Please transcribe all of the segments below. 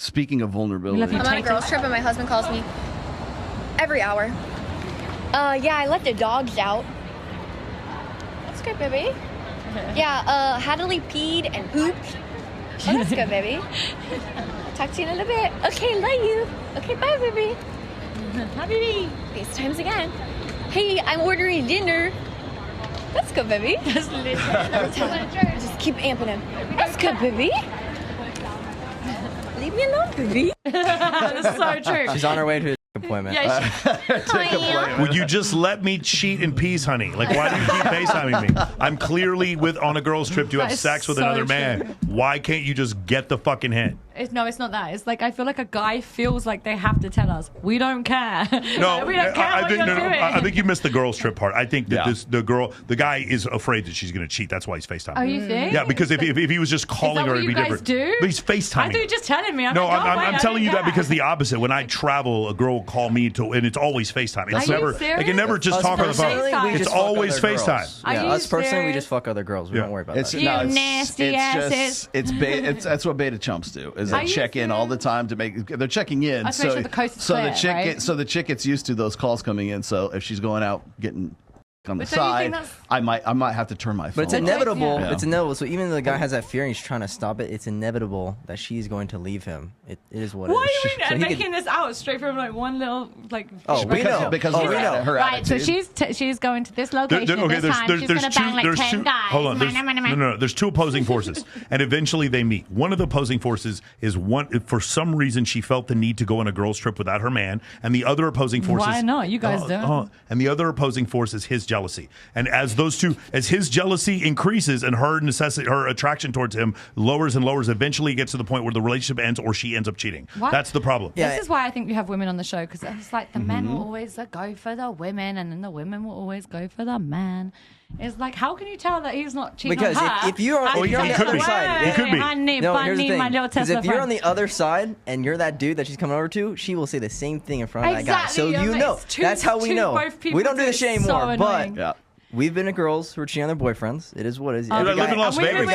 Speaking of vulnerability. I'm on a girls trip and my husband calls me every hour. Yeah, I let the dogs out. That's good, baby. Yeah, Hadley peed and pooped. Oh, that's good, baby. Talk to you in a little bit. Okay, love you. Okay, bye, baby. Hi, baby. FaceTimes again. Hey, I'm ordering dinner. That's good, baby. Just keep amping him. That's good, baby. Leave me alone, baby. That's so true. She's on her way to a appointment. Yeah, Would you just let me cheat in peace, honey? Like, why do you keep FaceTiming me? I'm clearly on a girl's trip to have sex with another man. Why can't you just get the fucking hint? No, it's not that. It's like I feel like a guy feels like they have to tell us. We don't care. No, we don't care what you're doing. I think you missed the girls' trip part. I think that the guy is afraid that she's going to cheat. That's why he's FaceTiming. Oh, you think? Yeah, because if he was just calling her, it'd be different. Do? But he's FaceTiming. I thought you were just telling me. I'm telling you that because the opposite. When I travel, a girl will call me and it's always FaceTime. It's never. They can never just talk on the phone. It's always FaceTime. Yeah, us personally, we just fuck other girls. We don't worry about that. You nasty asses. That's what beta chumps do. Is they check in all the time to make. They're checking in. So the chick gets used to those calls coming in. So if she's going out getting on the side, I might have to turn my phone. But it's inevitable. Yeah. It's inevitable. So even though the guy has that fear and he's trying to stop it, it's inevitable that she's going to leave him. It is what it is. Why are you making this out straight from like one little like? Oh, we know because we know her right. attitude. So she's going to this location at this time. She's going to bang like 10 guys. Hold on. No. There's two opposing forces, and eventually they meet. One of the opposing forces is for some reason she felt the need to go on a girls' trip without her man, and the other opposing force why not? You guys don't. And the other opposing force is his jealousy. And as his jealousy increases and her attraction towards him lowers and lowers, eventually it gets to the point where the relationship ends or she ends up cheating. What? That's the problem. Yeah. This is why I think we have women on the show, because it's like the men will always go for the women and then the women will always go for the man. It's like, how can you tell that he's not cheating because on her? if you're on the other side, he could be. I need my little Tesla if you're on the other side and you're that dude that she's coming over to, she will say the same thing in front of that guy. So you know. That's how we know. We don't do this shit anymore, but we've been to girls who are cheating on their boyfriends. It is what it is. I live in Las Vegas.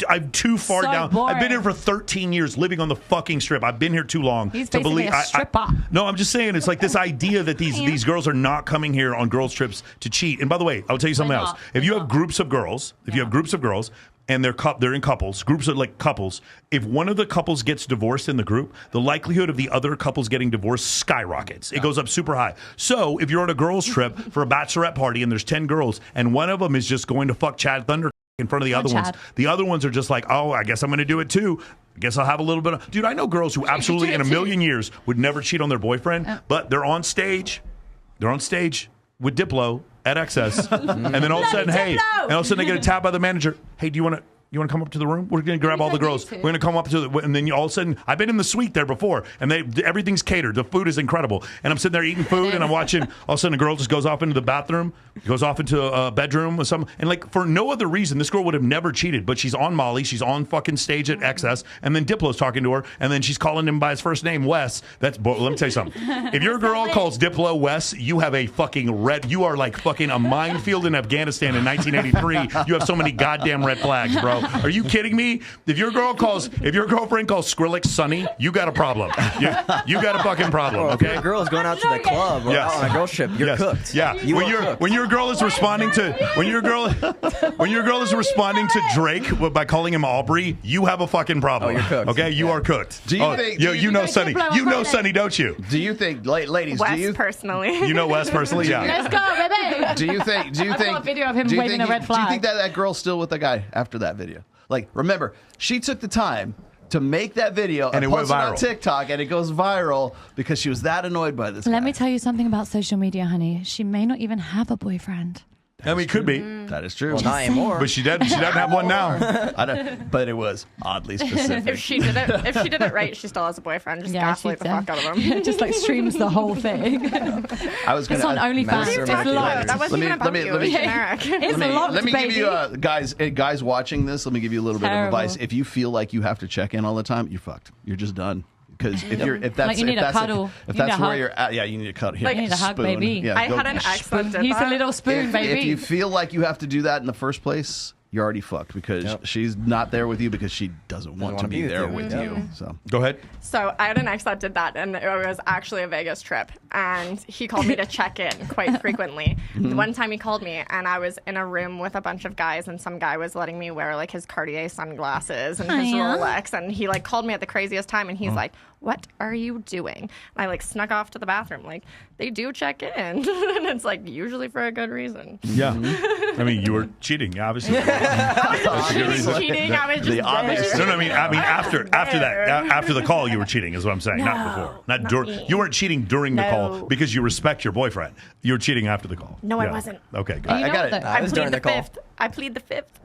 I'm too far down. Boring. I've been here for 13 years, living on the fucking strip. I've been here too long to believe. A stripper. No, I'm just saying it's like this idea that these girls are not coming here on girls' trips to cheat. And by the way, I'll tell you something else. If you have groups of girls, and they're in couples, groups of like couples. If one of the couples gets divorced in the group, the likelihood of the other couples getting divorced skyrockets. It goes up super high. So if you're on a girls' trip for a bachelorette party and there's 10 girls and one of them is just going to fuck Chad Thunder in front of the other ones, the other ones are just like, oh, I guess I'm going to do it too. I guess I'll have a little bit of... Dude, I know girls who absolutely in a million years would never cheat on their boyfriend, but they're on stage. They're on stage with Diplo at XS, and then all of a sudden, they get a tap by the manager. Hey, do you want to come up to the room? We're going to grab all the girls. We're going to come up to and then all of a sudden, I've been in the suite there before, and everything's catered. The food is incredible. And I'm sitting there eating food, and I'm watching, all of a sudden, a girl just goes off into the bathroom, goes off into a bedroom or something. And like, for no other reason, this girl would have never cheated, but she's on Molly. She's on fucking stage at XS, and then Diplo's talking to her, and then she's calling him by his first name, Wes. Let me tell you something. If your girl calls Diplo Wes, you have a fucking you are like fucking a minefield in Afghanistan in 1983. You have so many goddamn red flags, bro. Are you kidding me? If your girlfriend calls Skrillex Sonny, you got a problem. You got a fucking problem. Okay. If your girl is going out to the club or out on a girl trip, you're cooked. Yeah. When your girl is responding to Drake by calling him Aubrey, you have a fucking problem. Oh, you're cooked. Okay, you are cooked. Do you think? You know Sonny. You know Sonny, don't you? Do you think, ladies? Wes personally. You know Wes personally. Yeah. Let's go, baby. Do you think? I saw a video of him waving a red flag. Do you think that girl's still with the guy after that video? Like, remember, she took the time to make that video and post it on TikTok, and it goes viral because she was that annoyed by this guy. Let me tell you something about social media, honey. She may not even have a boyfriend. I mean, it could be. That is true. Well, not anymore. But she doesn't have one now. But it was oddly specific. If she did it right, she still has a boyfriend. Just gaslight the fuck out of him. Just like streams the whole thing. I was It's on OnlyFans. That wasn't even about you. It was generic. Let me give you guys watching this. Let me give you a little bit of advice. If you feel like you have to check in all the time, you're fucked. You're just done. Because if that's you need a cuddle. If that's where you're at, yeah, you need a cuddle. You need a hug, baby. Yeah, I had an ex that did He's that. a little spoon, baby. If you feel like you have to do that in the first place, you're already fucked because she's not there with you because she doesn't want to be there with you. So go ahead. So I had an ex that did that, and it was actually a Vegas trip, and he called me to check in quite frequently. One time he called me, and I was in a room with a bunch of guys, and some guy was letting me wear like his Cartier sunglasses and his Rolex, and he like called me at the craziest time, and he's like, "What are you doing?" And I like snuck off to the bathroom. Like, they do check in, and it's like usually for a good reason. Yeah, I mean, you were cheating, obviously. I was cheating. I was just No, I mean after that, after the call, you were cheating, is what I'm saying. No, not before, not during. You weren't cheating during the call because you respect your boyfriend. You were cheating after the call. No, I wasn't. Okay, good. I got it. I was during the call. I plead the fifth.